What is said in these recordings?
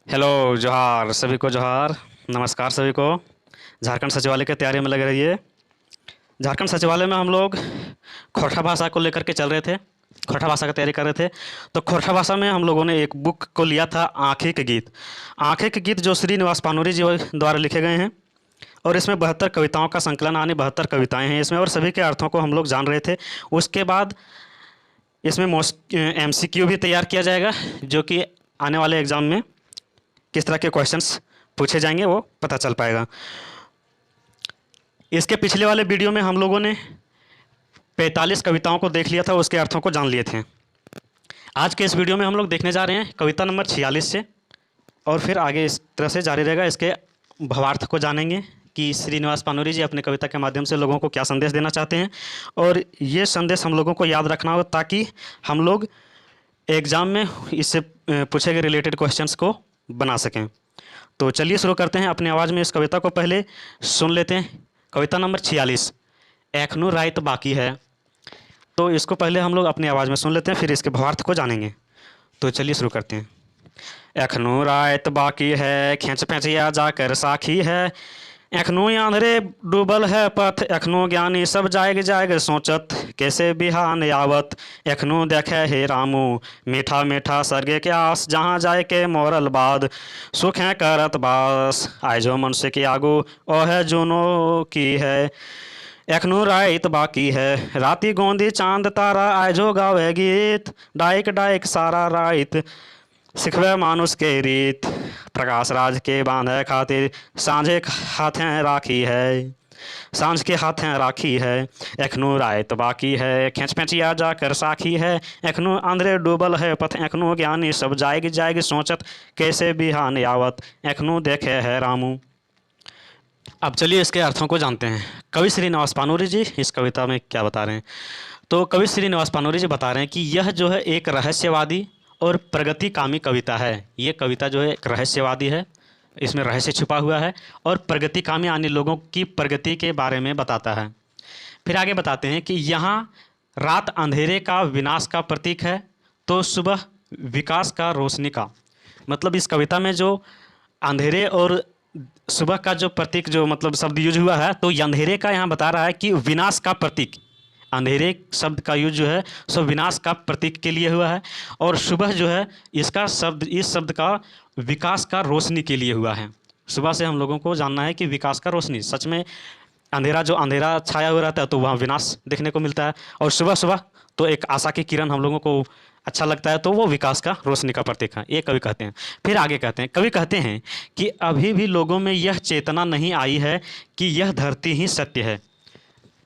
Hello जोहार सभी को जोहार। नमस्कार सभी को। झारखंड सचिवालय की तैयारी में लगे रहिए। झारखंड सचिवालय में हम लोग खोरठा भाषा को लेकर के चल रहे थे, खोरठा भाषा की तैयारी कर रहे थे। तो खोरठा भाषा में हम लोगों ने एक बुक को लिया था, आँखें के गीत। आँखें के गीत जो श्रीनिवास पानूरी जी द्वारा लिखे गए हैं, और इसमें 72 कविताओं का संकलन, आने 72 कविताएँ हैं इसमें, और सभी के अर्थों को हम लोग जान रहे थे। उसके बाद इसमें MCQ भी तैयार किया जाएगा, जो कि आने वाले एग्ज़ाम में किस तरह के क्वेश्चंस पूछे जाएंगे वो पता चल पाएगा। इसके पिछले वाले वीडियो में हम लोगों ने 45 कविताओं को देख लिया था, उसके अर्थों को जान लिए थे। आज के इस वीडियो में हम लोग देखने जा रहे हैं कविता नंबर 46 से, और फिर आगे इस तरह से जारी रहेगा। इसके भावार्थ को जानेंगे कि श्रीनिवास पानूरी जी अपने कविता के माध्यम से लोगों को क्या संदेश देना चाहते हैं, और ये संदेश हम लोगों को याद रखना होगा ताकि हम लोग एग्ज़ाम में इससे पूछे गए रिलेटेड क्वेश्चंस को बना सकें। तो चलिए शुरू करते हैं अपनी आवाज़ में। इस कविता को पहले सुन लेते हैं। कविता नंबर 46, एखनू रात बाकी है। तो इसको पहले हम लोग अपनी आवाज़ में सुन लेते हैं, फिर इसके भावार्थ को जानेंगे। तो चलिए शुरू करते हैं। एखनू रात बाकी है, खींच पैंचिया जाकर साखी है। एखनू आंधरे डूबल है पथ, एखनू ज्ञानी सब जाएग जाएग सोचत, कैसे बिहान आवत। एखनू देखे हे रामू मीठा मीठा सरगे के आस, जहाँ जाए के मोरल बाद सुख है करत बास। आय जो मनुष्य की आगू ओह जुनो की है, एखनू रात बाकी है। राती गोंदी चांद तारा, आय जो गावे गीत, डाइक डाइक सारा रात सिखवे मानुष के रीत। प्रकाश राज के बांधे खातिर सांझे हाथें राखी है, सांझ के हाथें राखी है। एखनू रात बाकी है, खींच पैंचिया जाकर साखी है। एखनू आंधरे डूबल है पथ, एखनू ज्ञानी सब जाएगी जाएगी सोचत, कैसे बिहान आवत। एखनू देखे है रामू। अब चलिए इसके अर्थों को जानते हैं। कवि श्रीनिवास पानूरी जी इस कविता में क्या बता रहे हैं। तो कवि श्रीनिवास पानूरी जी बता रहे हैं कि यह जो है एक रहस्यवादी और प्रगतिकामी कविता है। ये कविता जो है एक रहस्यवादी है, इसमें रहस्य छुपा हुआ है, और प्रगतिकामी आने लोगों की प्रगति के बारे में बताता है। फिर आगे बताते हैं कि यहाँ रात अंधेरे का विनाश का प्रतीक है, तो सुबह विकास का रोशनी का। मतलब इस कविता में जो अंधेरे और सुबह का जो प्रतीक जो मतलब शब्द यूज हुआ है, तो ये अंधेरे का यहाँ बता रहा है कि विनाश का प्रतीक। अंधेरे शब्द का यूज जो है सो विनाश का प्रतीक के लिए हुआ है, और सुबह जो है इसका शब्द, इस शब्द का विकास का रोशनी के लिए हुआ है। सुबह से हम लोगों को जानना है कि विकास का रोशनी, सच में अंधेरा जो अंधेरा छाया हुआ रहता है तो वहाँ विनाश देखने को मिलता है, और सुबह सुबह तो एक आशा की किरण हम लोगों को अच्छा लगता है, तो वो विकास का रोशनी का प्रतीक है, ये कवि कहते हैं। फिर आगे कहते हैं, कवि कहते हैं कि अभी भी लोगों में यह चेतना नहीं आई है कि यह धरती ही सत्य है।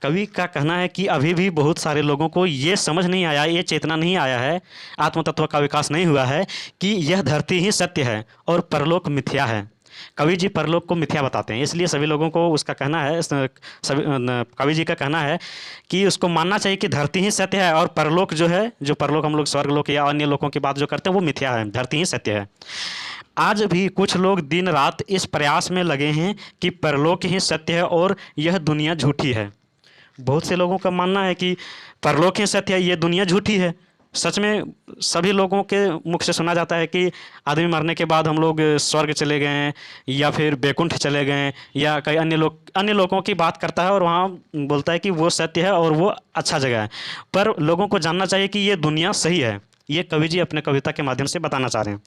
कवि का कहना है कि अभी भी बहुत सारे लोगों को ये समझ नहीं आया, ये चेतना नहीं आया है, आत्म तत्व का विकास नहीं हुआ है कि यह धरती ही सत्य है और परलोक मिथ्या है। कवि जी परलोक को मिथ्या बताते हैं, इसलिए सभी लोगों को उसका कहना है, सभी कवि जी का कहना है कि उसको मानना चाहिए कि धरती ही सत्य है, और परलोक जो है, जो परलोक हम लोग स्वर्गलोक या अन्य लोकों की बात जो करते हैं वो मिथ्या है, धरती ही सत्य है। आज भी कुछ लोग दिन रात इस प्रयास में लगे हैं कि परलोक ही सत्य है और यह दुनिया झूठी है। बहुत से लोगों का मानना है कि परलोक ही सत्य है, ये दुनिया झूठी है। सच में सभी लोगों के मुख से सुना जाता है कि आदमी मरने के बाद हम लोग स्वर्ग चले गए हैं, या फिर बैकुंठ चले गए हैं, या कई अन्य लोगों की बात करता है और वहाँ बोलता है कि वो सत्य है और वो अच्छा जगह है। पर लोगों को जानना चाहिए कि ये दुनिया सही है। ये कवि जी अपने कविता के माध्यम से बताना चाह रहे हैं।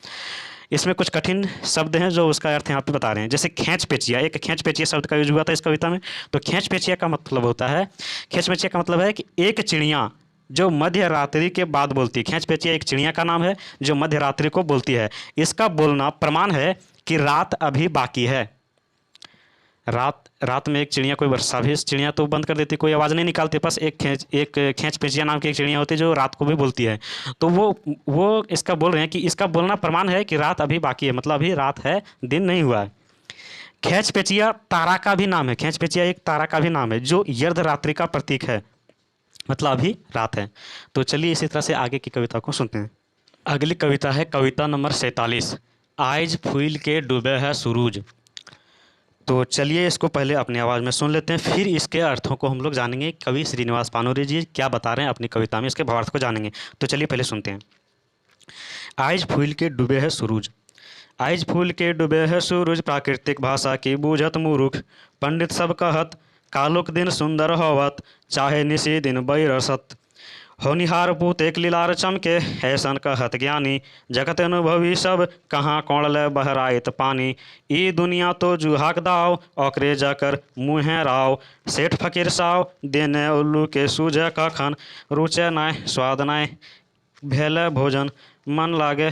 इसमें कुछ कठिन शब्द हैं जो उसका अर्थ यहाँ पे बता रहे हैं। जैसे खींच पेचिया, एक खींच पेचिया शब्द का यूज हुआ था इस कविता में। तो खींच पेचिया का मतलब होता है, खींच पेचिया का मतलब है कि एक चिड़िया जो मध्य रात्रि के बाद बोलती है। खींच पेचिया एक चिड़िया का नाम है जो मध्य रात्रि को बोलती है। इसका बोलना प्रमाण है कि रात अभी बाकी है। रात में एक चिड़िया, कोई वर्षा भी चिड़िया तो बंद कर देती, कोई आवाज़ नहीं निकालती, बस एक खींच पेचिया नाम की एक चिड़िया होती है जो रात को भी बोलती है। तो वो इसका बोल रहे हैं कि इसका बोलना प्रमाण है कि रात अभी बाकी है, मतलब अभी रात है, दिन नहीं हुआ है। खींच पेचिया तारा का भी नाम है। खींच पेचिया एक तारा का भी नाम है जो अर्धरात्रि का प्रतीक है, मतलब अभी रात है। तो चलिए इसी तरह से आगे की कविता को सुनते हैं। अगली कविता है कविता नंबर 47, आइज फूल के डूबे है सूरज। तो चलिए इसको पहले अपनी आवाज़ में सुन लेते हैं, फिर इसके अर्थों को हम लोग जानेंगे। कवि श्रीनिवास पानूरी जी क्या बता रहे हैं अपनी कविता में, इसके भावार्थ को जानेंगे। तो चलिए पहले सुनते हैं। आइज फूल के डूबे है सूरज, आइज फूल के डूबे है सूरज, प्राकृतिक भाषा की बूझत मूर्ख। पंडित सब कहत कालुक दिन सुंदर होवत, चाहे निशी दिन बैरसत। होनिहार पूत एक लीलार चमके, ऐसन कहत ज्ञानी। जगत अनुभवी सब कहाँ कोणल बहराइत पानी। ई दुनिया तो जुहाक दाव, ओकरे जाकर मुँहे राव। सेठ फकीर साव देने उल्लू के सूझे कखन, रुचे नाय स्वाद नाय भेल भोजन। मन लागे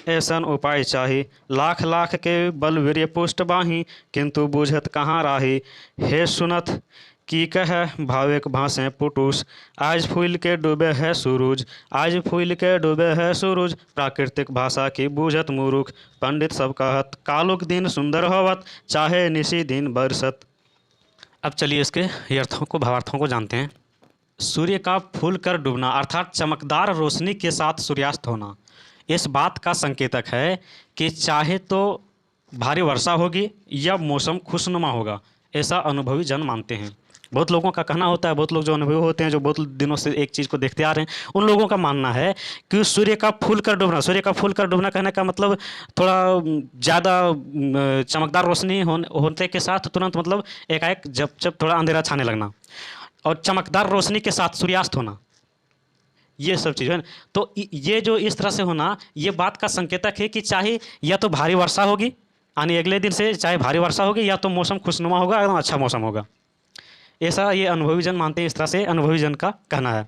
ऐसन उपाय चाही, लाख लाख के बल वीर्य पुष्ट बाही, किंतु बुझत कहाँ राही। हे सुनत की कहे भाविक भाषे पुटुस, आज फूल के डूबे है सूरज, आज फूल के डूबे है सूरज। प्राकृतिक भाषा की बूझत मूर्ख, पंडित सब कहत कालुक दिन सुंदर होवत, चाहे निशी दिन बरसत। अब चलिए इसके अर्थों को भावार्थों को जानते हैं। सूर्य का फूल कर डूबना अर्थात चमकदार रोशनी के साथ सूर्यास्त होना इस बात का संकेतक है कि चाहे तो भारी वर्षा होगी या मौसम खुशनुमा होगा, ऐसा अनुभवी जन मानते हैं। बहुत लोगों का कहना होता है, बहुत लोग जो अनुभवी होते हैं, जो बहुत दिनों से एक चीज़ को देखते आ रहे हैं, उन लोगों का मानना है कि सूर्य का फूल कर डूबना, सूर्य का फूल कर डूबना कहने का मतलब थोड़ा ज़्यादा चमकदार रोशनी होने के साथ तुरंत मतलब एकाएक जब थोड़ा अंधेरा छाने लगना और चमकदार रोशनी के साथ सूर्यास्त होना, ये सब चीज़ है ना। तो ये जो इस तरह से होना, ये बात का संकेतक है कि चाहे या तो भारी वर्षा होगी, यानी अगले दिन से चाहे भारी वर्षा होगी, या तो मौसम खुशनुमा होगा, एकदम अच्छा मौसम होगा। ऐसा ये अनुभवी जन मानते हैं, इस तरह से अनुभवी जन का कहना है।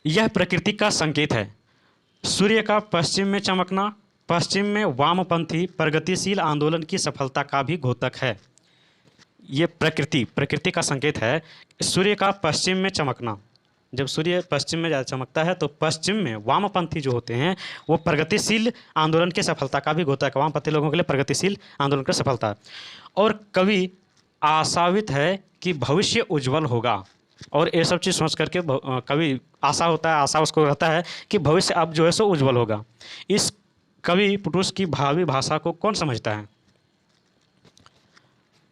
यह प्रकृति का संकेत है। सूर्य का पश्चिम में चमकना पश्चिम में वामपंथी प्रगतिशील आंदोलन की सफलता का भी द्योतक है। ये प्रकृति का संकेत है। सूर्य का पश्चिम में चमकना, जब सूर्य पश्चिम में ज़्यादा चमकता है तो पश्चिम में वामपंथी जो होते हैं वो प्रगतिशील आंदोलन की सफलता का भी होता है। वामपंथी लोगों के लिए प्रगतिशील आंदोलन की सफलता है। और कवि आशावित है कि भविष्य उज्जवल होगा, और ये सब चीज़ सोच करके कवि आशा होता है, आशा उसको रहता है कि भविष्य अब जो है सो उज्जवल होगा। इस कवि पुरुष की भावी भाषा को कौन समझता है?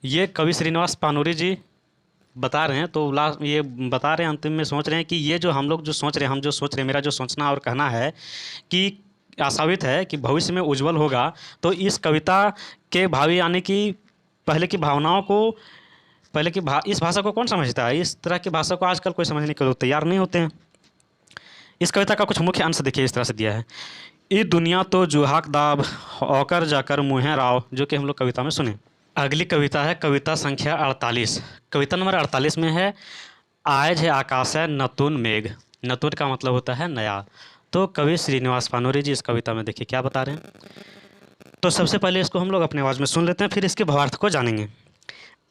ये कवि श्रीनिवास पानूरी जी बता रहे हैं। तो लास्ट ये बता रहे हैं, अंतिम में सोच रहे हैं कि ये जो हम लोग जो सोच रहे हैं, हम जो सोच रहे हैं, मेरा जो सोचना और कहना है कि आशावित है कि भविष्य में उज्जवल होगा, तो इस कविता के भावी यानी कि पहले की भावनाओं को, पहले की इस भाषा को कौन समझता है? इस तरह की भाषा को आजकल कोई समझने के लिए तैयार नहीं होते हैं। इस कविता का कुछ मुख्य अंश देखिए, इस तरह से दिया है। ये दुनिया तो जुहाक दाब, औकर जाकर मुँहे राव, जो कि हम लोग कविता में सुने। अगली कविता है कविता संख्या 48। कविता नंबर 48 में है आज है आकाश है नतून मेघ। नतून का मतलब होता है नया। तो कवि श्रीनिवास पानूरी जी इस कविता में देखिए क्या बता रहे हैं। तो सबसे पहले इसको हम लोग अपने आवाज़ में सुन लेते हैं, फिर इसके भावार्थ को जानेंगे।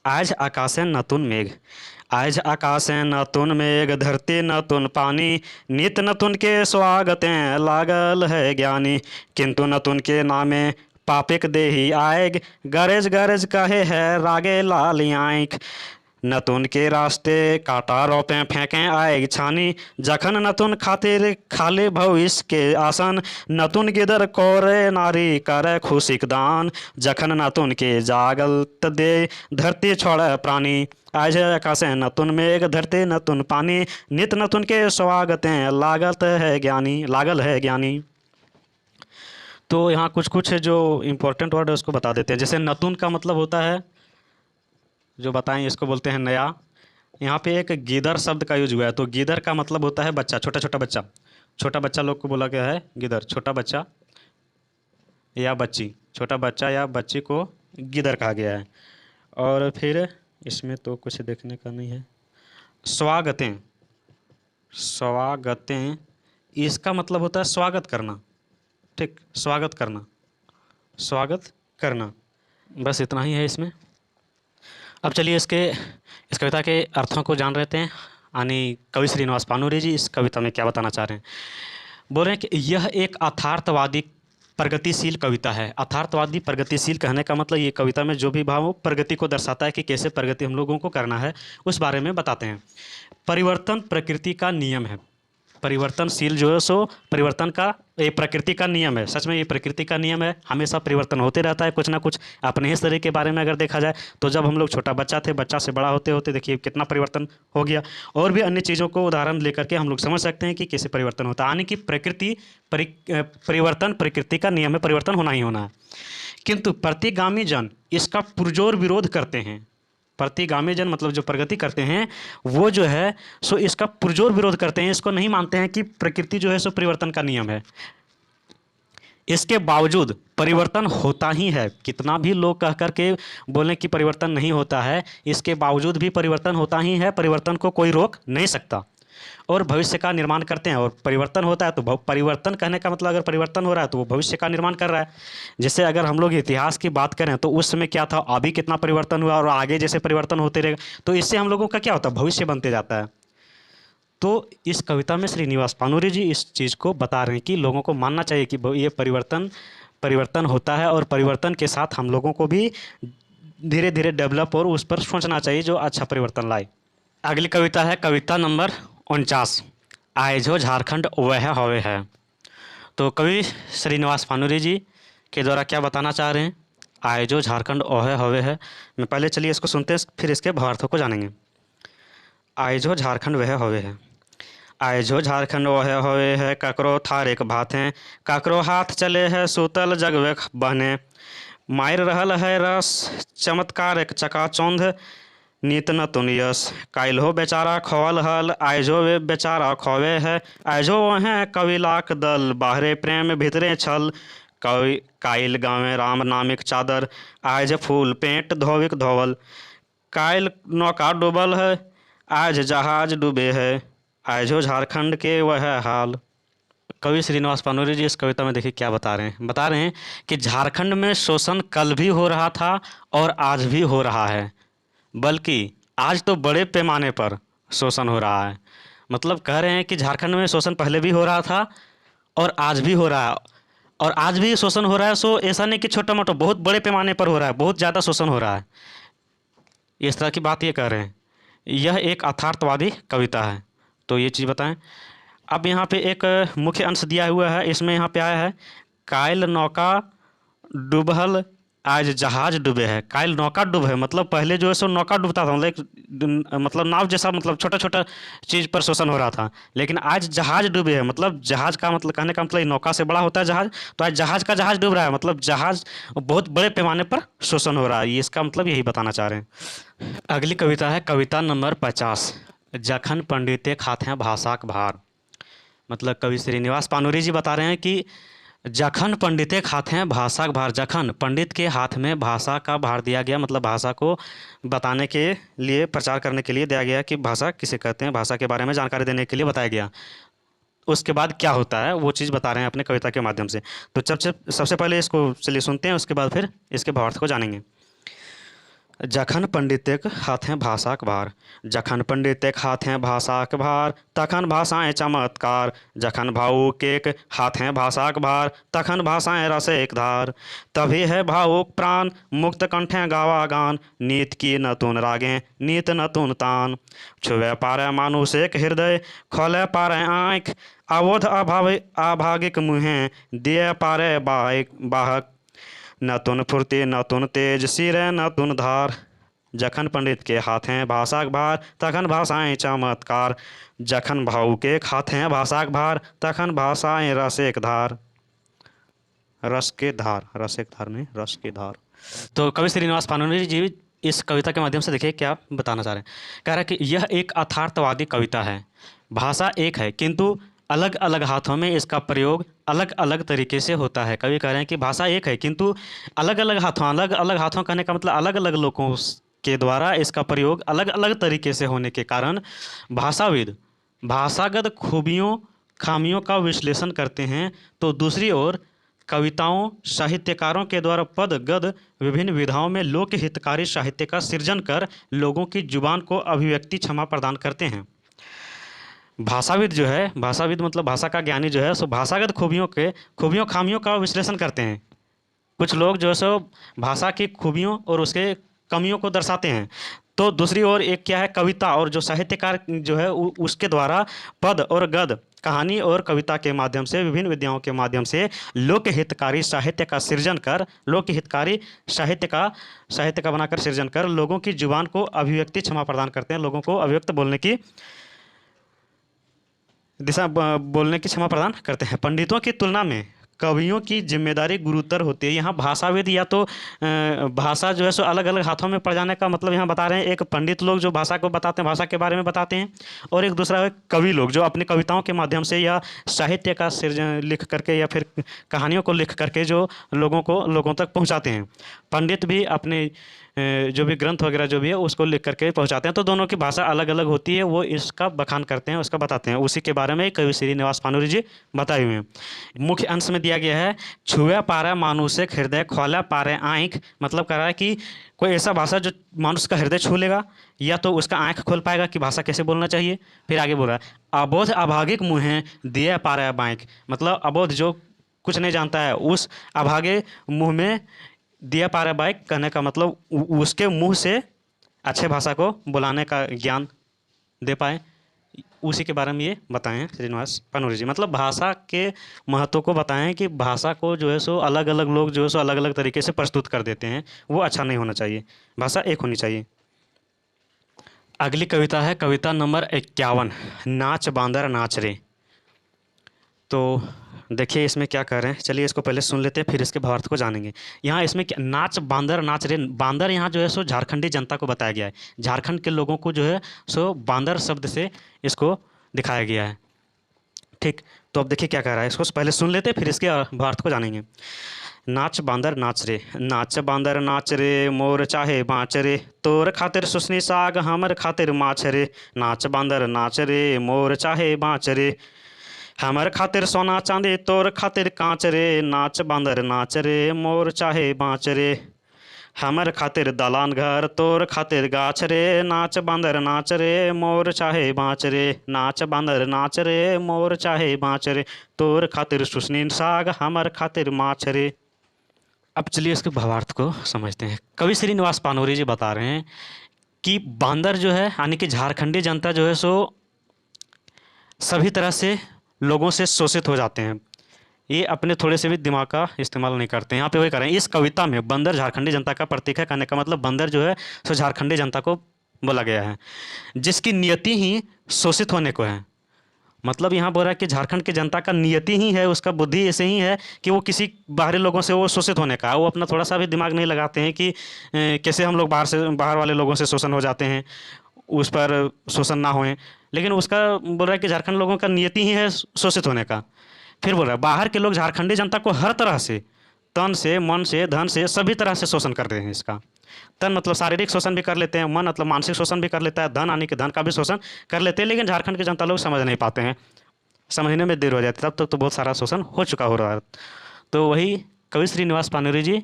आज आकाश है नतून मेघ, आज आकाश है नतून मेघ, धरती नतून पानी, नित नतून के स्वागतें लागल है ज्ञानी, किंतु नतून के नामे पापिक देही आएग, गरज गरज कहे है रागे लाल आँख। नतून के रास्ते काटा रोपे फेंके आएग छानी, जखन नतून खातिर खाले भविष्य के आसन, नतून गिदर कोरे नारी करे खुशिक दान, जखन नतून के जागल दे धरती छोड़े प्राणी। आज आकाश नतून मेघ, धरती नतून पानी, नित नतून के स्वागतें लागत है ज्ञानी, लागल है ज्ञानी। तो यहाँ कुछ कुछ जो इम्पोर्टेंट वर्ड है उसको बता देते हैं। जैसे नतून का मतलब होता है, जो बताएं इसको बोलते हैं नया। यहाँ पे एक गिदर शब्द का यूज हुआ है। तो गिदर का मतलब होता है बच्चा, छोटा छोटा बच्चा। छोटा बच्चा लोग को बोला गया है गिदर, छोटा बच्चा या बच्ची, छोटा बच्चा या बच्ची को गिदर कहा गया है। और फिर इसमें तो कुछ देखने का नहीं है। स्वागतें, स्वागतें इसका मतलब होता है स्वागत करना। ठीक, स्वागत करना, स्वागत करना, बस इतना ही है इसमें। अब चलिए इस कविता के अर्थों को जान लेते हैं। यानी कवि श्रीनिवास पानूरी जी इस कविता में क्या बताना चाह रहे हैं। बोल रहे हैं कि यह एक अर्थार्थवादी प्रगतिशील कविता है। अर्थार्थवादी प्रगतिशील कहने का मतलब ये कविता में जो भी भाव हो प्रगति को दर्शाता है कि कैसे प्रगति हम लोगों को करना है, उस बारे में बताते हैं। परिवर्तन प्रकृति का नियम है। परिवर्तनशील जो है सो परिवर्तन का ये प्रकृति का नियम है। सच में ये प्रकृति का नियम है, हमेशा परिवर्तन होते रहता है कुछ ना कुछ। अपने ही शरीर के बारे में अगर देखा जाए तो जब हम लोग छोटा बच्चा थे, बच्चा से बड़ा होते होते देखिए कितना परिवर्तन हो गया। और भी अन्य चीज़ों को उदाहरण लेकर के हम लोग समझ सकते हैं कि कैसे परिवर्तन होता है। यानी कि परिवर्तन प्रकृति का नियम है, परिवर्तन होना ही होना है। किंतु प्रतिगामी जन इसका पुरजोर विरोध करते हैं। प्रतिगामी जन मतलब जो प्रगति करते हैं वो जो है सो इसका पुरजोर विरोध करते हैं। इसको नहीं मानते हैं कि प्रकृति जो है सो परिवर्तन का नियम है। इसके बावजूद परिवर्तन होता ही है। कितना भी लोग कह करके बोलें कि परिवर्तन नहीं होता है, इसके बावजूद भी परिवर्तन होता ही है। परिवर्तन को कोई रोक नहीं सकता और भविष्य का निर्माण करते हैं। और परिवर्तन होता है तो परिवर्तन कहने का मतलब अगर परिवर्तन हो रहा है तो वो भविष्य का निर्माण कर रहा है। जैसे अगर हम लोग इतिहास की बात करें तो उस समय क्या था, अभी कितना परिवर्तन हुआ और आगे जैसे परिवर्तन होते रहेगा तो इससे हम लोगों का क्या होता है, भविष्य बनते जाता है। तो इस कविता में श्रीनिवास पानूरी जी इस चीज़ को बता रहे हैं कि लोगों को मानना चाहिए कि ये परिवर्तन होता है और परिवर्तन के साथ हम लोगों को भी धीरे धीरे डेवलप और उस पर सोचना चाहिए जो अच्छा परिवर्तन लाए। अगली कविता है कविता नंबर 49, आइजो झारखंड वह हवे है। तो कवि श्रीनिवास पानूरी जी के द्वारा क्या बताना चाह रहे हैं, आइजो झारखंड ओहे हवे है। मैं पहले चलिए इसको सुनते हैं फिर इसके भावार्थों को जानेंगे। आइजो झारखंड वह हवे है, आइजो झारखंड ओहे हवे है, ककरो थार एक भात है, ककरो हाथ चले है सूतल जग वे बहने, मायर रहल है रस चमत्कार एक चकाचौंध, नीत न तुन यस, काइल हो बेचारा खोवल हल, आइजो वे बेचारा खोवे है, आइजो वह कविलाक दल, बाहरे प्रेम भीतरे छल, कवि काइल गावे राम नामिक चादर, आइज फूल पेंट धोविक धोवल, काइल नौका डूबल है, आज जहाज डूबे है, आइजो झारखंड के वह हाल। कवि श्रीनिवास पानूरी जी इस कविता में देखिए क्या बता रहे हैं। बता रहे हैं कि झारखंड में शोषण कल भी हो रहा था और आज भी हो रहा है, बल्कि आज तो बड़े पैमाने पर शोषण हो रहा है। मतलब कह रहे हैं कि झारखंड में शोषण पहले भी हो रहा था और आज भी हो रहा है, और आज भी शोषण हो रहा है। सो ऐसा नहीं कि छोटा मोटा, बहुत बड़े पैमाने पर हो रहा है, बहुत ज़्यादा शोषण हो रहा है। इस तरह की बात ये कह रहे हैं। यह एक यथार्थवादी कविता है। तो ये चीज़ बताएं। अब यहाँ पे एक मुख्य अंश दिया हुआ है, इसमें यहाँ पे आया है काइल नौका डूबहल आज जहाज डूबे है। काइल नौका डूब है मतलब पहले जो है सो नौका डूबता था, मतलब नाव जैसा, मतलब छोटा छोटा चीज़ पर शोषण हो रहा था। लेकिन आज जहाज डूबे है मतलब जहाज का मतलब कहने का मतलब नौका से बड़ा होता है जहाज, तो आज जहाज का जहाज डूब रहा है मतलब जहाज बहुत बड़े पैमाने पर शोषण हो रहा है। ये इसका मतलब यही बताना चाह रहे हैं। अगली कविता है कविता नंबर 50, जखन पंडिते खाते हैं भाषाक भार। मतलब कवि श्रीनिवास पानूरी जी बता रहे हैं कि जखन पंडिते खाते हैं भाषा का भार, जखन पंडित के हाथ में भाषा का भार दिया गया, मतलब भाषा को बताने के लिए, प्रचार करने के लिए दिया गया कि भाषा किसे कहते हैं, भाषा के बारे में जानकारी देने के लिए बताया गया। उसके बाद क्या होता है वो चीज़ बता रहे हैं अपने कविता के माध्यम से। तो सबसे पहले इसको चलिए सुनते हैं, उसके बाद फिर इसके भावार्थ को जानेंगे। जखन पंडितेक हाथें भाषाक भार, जखन पंडितेक हाथें भाषाक भार, तखन भाषाएं चमत्कार, जखन भावुकेक हाथें भाषाक भार, तखन भाषाएं रसेक धार, तभी है भावुक प्राण मुक्त कंठें गावा गान, नीत की न तुन रागें नीत न तुन तान, छुवे पारे मानुष एक हृदय खोले पारे आँख, अवोध अभागिक मुहें दिए पारे बाहक, न तुन फुर्ती न तुन तेज सिरे न तुन धार, जखन पंडित के हाथें भाषाक भार, तखन भाषाएं चमत्कार, जखन भावुके हाथें भाषाक भार, तखन भाषाएं रसेक धार। रस के धार, रसेक धार नहीं, रस के धार। तो कवि श्रीनिवास पानूरी जी इस कविता के माध्यम से देखिए क्या बताना चाह रहे हैं। कह रहा है कि यह एक यथार्थवादी कविता है। भाषा एक है किंतु अलग अलग हाथों में इसका प्रयोग अलग अलग तरीके से होता है। कवि कह रहे हैं कि भाषा एक है किंतु अलग अलग हाथों कहने का मतलब अलग अलग लोगों के द्वारा इसका प्रयोग अलग अलग तरीके से होने के कारण भाषाविद भाषागत खूबियों खामियों का विश्लेषण करते हैं, तो दूसरी ओर कविताओं साहित्यकारों के द्वारा पद गद विभिन्न विधाओं में लोक हितकारी साहित्य का सृजन कर लोगों की जुबान को अभिव्यक्ति क्षमा प्रदान करते हैं। भाषाविद जो है, भाषाविद मतलब भाषा का ज्ञानी जो है सो भाषागत खूबियों खामियों का विश्लेषण करते हैं। कुछ लोग जो है सो भाषा की खूबियों और उसके कमियों को दर्शाते हैं। तो दूसरी ओर एक क्या है, कविता और जो साहित्यकार जो है उसके द्वारा पद और गद कहानी और कविता के माध्यम से, विभिन्न विद्याओं के माध्यम से लोक हितकारी साहित्य का सृजन कर, लोक हितकारी साहित्य का बनाकर सृजन कर लोगों की जुबान को अभिव्यक्ति क्षमा प्रदान करते हैं, लोगों को अभिव्यक्त बोलने की बोलने की क्षमा प्रदान करते हैं। पंडितों की तुलना में कवियों की जिम्मेदारी गुरुतर होती है। यहाँ भाषाविद या तो भाषा जो है सो अलग अलग हाथों में पड़ जाने का मतलब यहाँ बता रहे हैं। एक पंडित लोग जो भाषा को बताते हैं, भाषा के बारे में बताते हैं, और एक दूसरा है कवि लोग जो अपनी कविताओं के माध्यम से या साहित्य का सृजन लिख करके या फिर कहानियों को लिख करके जो लोगों तक पहुँचाते हैं। पंडित भी अपने जो भी ग्रंथ वगैरह जो भी है उसको लिख करके पहुंचाते हैं। तो दोनों की भाषा अलग अलग होती है, वो इसका बखान करते हैं, उसका बताते हैं। उसी के बारे में कवि श्रीनिवास पानुरी जी बताए हुए हैं। मुख्य अंश में दिया गया है, छुआ पारा मानुषिक हृदय खोला पारे आँख, मतलब कह रहा है कि कोई ऐसा भाषा जो मानुष का हृदय छू लेगा या तो उसका आँख खोल पाएगा कि भाषा कैसे बोलना चाहिए। फिर आगे बोल रहा है, अबोध अभागिक मुँह दिया पारा बाँख, मतलब अबोध जो कुछ नहीं जानता है उस अभागे मुँह में दिया पारा बाइक कहने का मतलब उसके मुंह से अच्छे भाषा को बुलाने का ज्ञान दे पाए। उसी के बारे में ये बताएं श्रीनिवास पानुरी जी, मतलब भाषा के महत्व को बताएं कि भाषा को जो है सो अलग अलग लोग जो है सो अलग अलग तरीके से प्रस्तुत कर देते हैं, वो अच्छा नहीं होना चाहिए, भाषा एक होनी चाहिए। अगली कविता है कविता नंबर 51, नाच बांदर नाच रे। तो देखिए इसमें क्या कह रहे हैं, चलिए इसको पहले सुन लेते हैं फिर इसके भावार्थ को जानेंगे। यहाँ इसमें क्या, नाच बांदर नाच रे, बांदर यहाँ जो है सो झारखंडी जनता को बताया गया है। झारखंड के लोगों को जो है सो बांदर शब्द से इसको दिखाया गया है। ठीक, तो अब देखिए क्या कह रहा है, इसको पहले सुन लेते हैं फिर इसके भावार्थ को जानेंगे। नाच बांदर नाच रे, नाच बांदर नाच रे, मोर चाहे बाँच रे, तोर खातिर सुसनी साग हमर खातिर माछ रे। नाच बांदर नाच रे, मोर चाहे बाँच रे, हमर खातिर सोना चांदी तोर खातिर कांच रे। नाच बांदर नाच रे, मोर चाहे बाँच रे, हमर खातिर दलान घर तोर खातिर गाछ रे। नाच बांदर नाच रे, मोर चाहे बाँच रे, नाच बांदर नाच रे, मोर चाहे बाँच रे, तोर खातिर सुसनी साग हमर खातिर माछ रे। अब चलिए इसके भावार्थ को समझते हैं। कवि श्रीनिवास पानुरी जी बता रहे हैं कि बांदर जो है यानी कि झारखंडी जनता जो है सो सभी तरह से लोगों से शोषित हो जाते हैं, ये अपने थोड़े से भी दिमाग का इस्तेमाल नहीं करते हैं। यहाँ पे वही करें, इस कविता में बंदर झारखंडी जनता का प्रतीक है, कहने का मतलब बंदर जो है सो झारखंडी जनता को बोला गया है, जिसकी नियति ही शोषित होने को है। मतलब यहाँ बोल रहा है कि झारखंड की जनता का नियति ही है, उसका बुद्धि ऐसे ही है कि वो किसी बाहरी लोगों से वो शोषित होने का, वो अपना थोड़ा सा भी दिमाग नहीं लगाते हैं कि कैसे हम लोग बाहर वाले लोगों से शोषण हो जाते हैं, उस पर शोषण ना होए। लेकिन उसका बोल रहा है कि झारखंड लोगों का नियति ही है शोषित होने का। फिर बोल रहा है बाहर के लोग झारखंडी जनता को हर तरह से, तन से, मन से, धन से, सभी तरह से शोषण कर रहे हैं। इसका तन मतलब शारीरिक शोषण भी कर लेते हैं, मन मतलब मानसिक शोषण भी कर लेता है, धन आने के धन का भी शोषण कर लेते हैं। लेकिन झारखंड की जनता लोग समझ नहीं पाते हैं, समझने में देर हो जाती है, तब तक तो बहुत सारा शोषण हो चुका हो रहा है। तो वही कवि श्रीनिवास पानुरी जी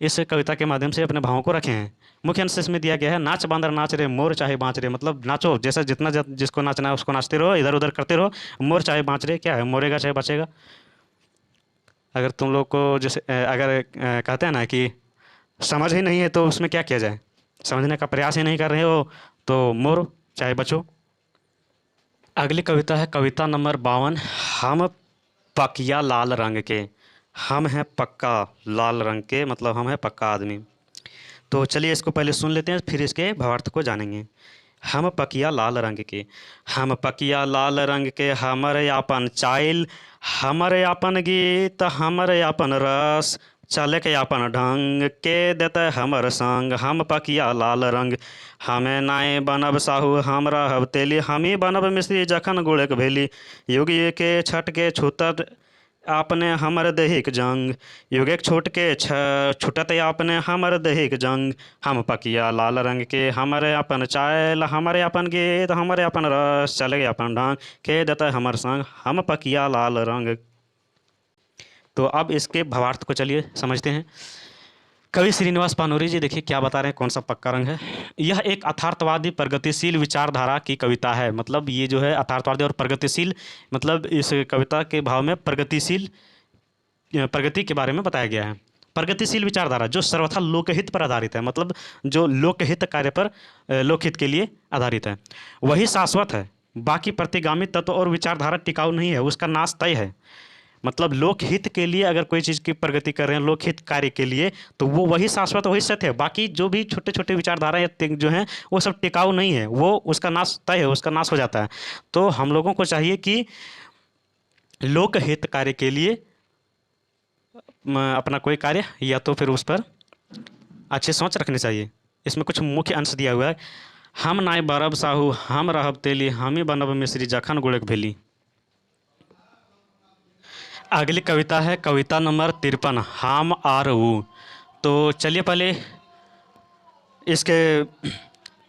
इस कविता के माध्यम से अपने भावों को रखे हैं। मुख्य अंश इसमें दिया गया है, नाच बांदर नाच रे, मोर चाहे बाँच रे, मतलब नाचो, जैसा जितना जिसको नाचना है उसको नाचते रहो, इधर उधर करते रहो। मोर चाहे बाँच रे क्या है, मोरेगा चाहे बचेगा। अगर तुम लोग को जैसे अगर कहते हैं ना कि समझ ही नहीं है तो उसमें क्या किया जाए, समझने का प्रयास ही नहीं कर रहे हो तो मोर चाहे बचो। अगली कविता है कविता नंबर 52, हम पकिया लाल रंग के। हम हैं पक्का लाल रंग के, मतलब हम हैं पक्का आदमी। तो चलिए इसको पहले सुन लेते हैं फिर इसके भावार्थ को जानेंगे। हम पकिया लाल रंग के, हम पकिया लाल रंग के, हमर यापन चाइल, हमर यापन गीत, हमर यापन रस, चले के यापन ढंग के देते हमर संग। हम पकिया लाल रंग, हमें नाय बनब साहू, हम रहब तेली, हमी बनब मिश्री जखन गुड़क भेली। युग के छठ के छूतत आपने हमर दहिक जंग, युगे छूट के छुटत आपने हमर दहिक जंग। हम पकिया लाल रंग के, हमरे अपन चायल, हमरे अपन गीत, हमरे अपन रस, चले अपन ढंग के देता हमर संग। हम पकिया लाल रंग। तो अब इसके भावार्थ को चलिए समझते हैं। कवि श्रीनिवास पानुरी जी देखिए क्या बता रहे हैं, कौन सा पक्का रंग है। यह एक अथार्थवादी प्रगतिशील विचारधारा की कविता है। मतलब ये जो है अथार्थवादी और प्रगतिशील, मतलब इस कविता के भाव में प्रगतिशील, प्रगति के बारे में बताया गया है। प्रगतिशील विचारधारा जो सर्वथा लोकहित पर आधारित है, मतलब जो लोकहित कार्य पर, लोकहित के लिए आधारित है, वही शाश्वत है। बाकी प्रतिगामी तत्व और विचारधारा टिकाऊ नहीं है, उसका नाश तय है। मतलब लोकहित के लिए अगर कोई चीज़ की प्रगति कर रहे हैं, लोकहित कार्य के लिए, तो वो वही शाश्वत, वही सत्य है। बाकी जो भी छोटे छोटे विचारधाराएं जो हैं वो सब टिकाऊ नहीं है, वो उसका नाश तय है, उसका नाश हो जाता है। तो हम लोगों को चाहिए कि लोकहित कार्य के लिए अपना कोई कार्य या तो फिर उस पर अच्छी सोच रखनी चाहिए। इसमें कुछ मुख्य अंश दिया हुआ है। हम नाय बरब साहू, हम रहब तेली, हम ही बनब मिश्री, जखन गुड़क भेली। अगली कविता है कविता नंबर 53, हम आर ऊ। तो चलिए पहले इसके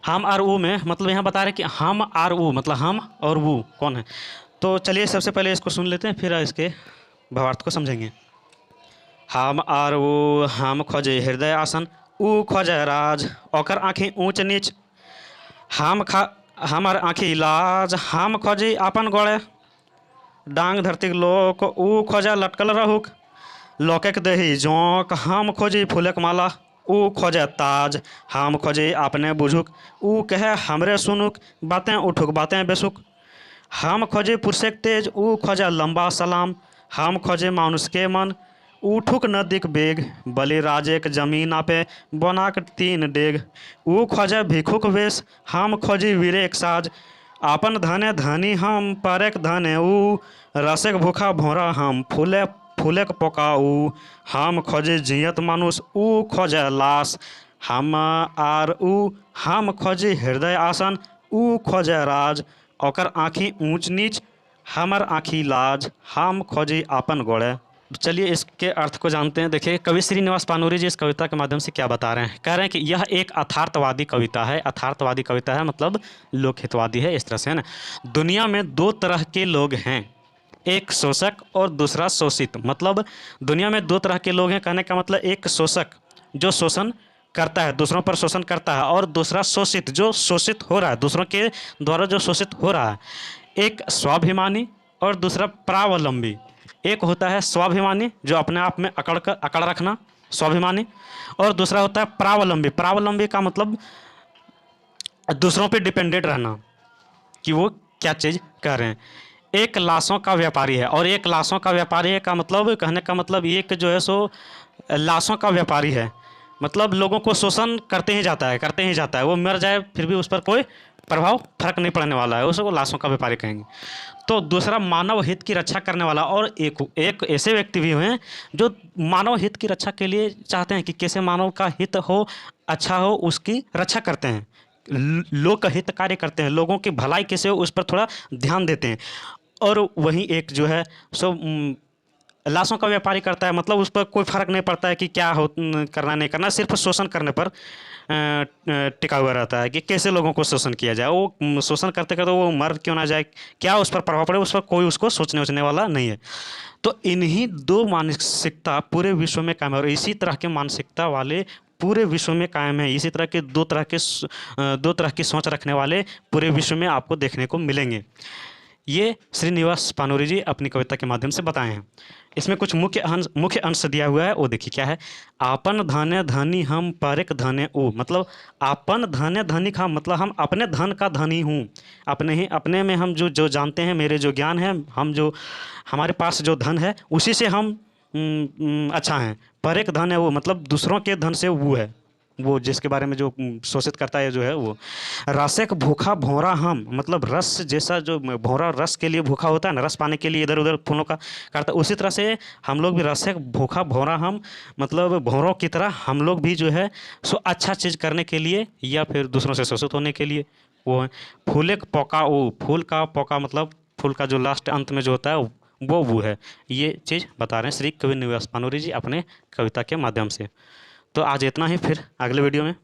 हम आर ऊ में मतलब यहाँ बता रहे कि हम आर ऊ मतलब हम और वो कौन है। तो चलिए सबसे पहले इसको सुन लेते हैं, फिर इसके भावार्थ को समझेंगे। हम आर ऊ, हम खोजे हृदय आसन, ऊ खोजे राज, ओकर आँखी ऊँच नीच, हमार आँखी लाज, हम खोजी अपन गोड़े, डांग धरती लोक, ऊ खोजा लटकल रहुक, लोकक दही जोंक, हम खोजी फूलक माला, ऊ खोजे ताज, हम खोजे अपने बुझुक, ऊ कहे हमरे सुनुक, बातें उठुक बातें बेसुक, हम खोजे पुरुषक तेज, ऊ खोजे लंबा सलाम, हम खोजे मानुष के मन, उठुक नदिक बेग, बलि राजेक जमीन आपे, बनाक 3 डेग, ऊ खोजे भिखुक वेश, हम खोजी वीरेक साज, आपन धने धनी हम, परक धने ऊ, रसक भूखा भोरा हम, फूलक पोकाऊ, हम खोजे जियत मानुष, ऊ खोजे लाश, हम आर ऊ, हम खोजे हृदय आसन, ऊ खोजे राज, ओकर आँखी ऊंच नीच, हमर आँखी लाज, हम खोजे आपन गोड़े। चलिए इसके अर्थ को जानते हैं। देखिए कवि श्रीनिवास पानूरी जी इस कविता के माध्यम से क्या बता रहे हैं। कह रहे हैं कि यह एक अथार्थवादी कविता है। अथार्थवादी कविता है मतलब लोकहितवादी है, इस तरह से है ना। दुनिया में 2 तरह के लोग हैं, एक शोषक और दूसरा शोषित। मतलब दुनिया में 2 तरह के लोग हैं, कहने का मतलब एक शोषक जो शोषण करता है, दूसरों पर शोषण करता है, और दूसरा शोषित जो शोषित हो रहा है, दूसरों के द्वारा जो शोषित हो रहा है। एक स्वाभिमानी और दूसरा परावलंबी। एक होता है स्वाभिमानी जो अपने आप में अकड़ रखना, स्वाभिमानी, और दूसरा होता है परावलंबी। परावलंबी का मतलब दूसरों पे डिपेंडेंट रहना कि वो क्या चीज़ कर रहे हैं। एक लाशों का व्यापारी है और एक लाशों का व्यापारी है का मतलब, कहने का मतलब एक जो है सो लाशों का व्यापारी है, मतलब लोगों को शोषण करते ही जाता है, वो मर जाए फिर भी उस पर कोई फर्क नहीं पड़ने वाला है, उसको लाशों का व्यापारी कहेंगे। तो दूसरा मानव हित की रक्षा करने वाला, और एक ऐसे व्यक्ति भी हैं जो मानव हित की रक्षा के लिए चाहते हैं कि कैसे मानव का हित हो, अच्छा हो, उसकी रक्षा करते हैं, लोक हित कार्य करते हैं, लोगों की भलाई कैसे हो उस पर थोड़ा ध्यान देते हैं। और वहीं एक जो है सो लाशों का व्यापारी करता है, मतलब उस पर कोई फर्क नहीं पड़ता है कि क्या हो करना नहीं करना, सिर्फ शोषण करने पर टिका हुआ रहता है कि कैसे लोगों को शोषण किया जाए। वो शोषण करते करते वो मर क्यों ना जाए, क्या उस पर प्रभाव पड़े, उस पर कोई उसको सोचने वाला नहीं है। तो इन्हीं 2 मानसिकता पूरे विश्व में कायम है, और इसी तरह के मानसिकता वाले पूरे विश्व में कायम है। इसी तरह के 2 तरह की सोच रखने वाले पूरे विश्व में आपको देखने को मिलेंगे। ये श्रीनिवास पानूरी जी अपनी कविता के माध्यम से बताए हैं। इसमें कुछ मुख्य अंश दिया हुआ है, वो देखिए क्या है। आपन धने धनी हम, परक धने ओ। मतलब आपन धने धनी का मतलब हम अपने धन का धनी हूँ, अपने में हम जो जानते हैं, मेरे जो ज्ञान है, हम जो हमारे पास जो धन है उसी से हम अच्छा हैं। परक धन है वो मतलब दूसरों के धन से वो है, वो जिसके बारे में जो शोषित करता है जो है वो। रसक भूखा भौरा हम, मतलब रस जैसा जो भौरा रस के लिए भूखा होता है ना, रस पाने के लिए इधर उधर फूलों का करता है, उसी तरह से हम लोग भी रसक भूखा भौरा हम, मतलब भौरों की तरह हम लोग भी जो है सो अच्छा चीज़ करने के लिए या फिर दूसरों से शोषित होने के लिए वो है। फूले पोका ओ, फूल का पोका मतलब फूल का जो लास्ट अंत में जो होता है वो है। ये चीज़ बता रहे हैं श्री कवि श्रीनिवास पानूरी जी अपने कविता के माध्यम से। तो आज इतना ही, फिर अगले वीडियो में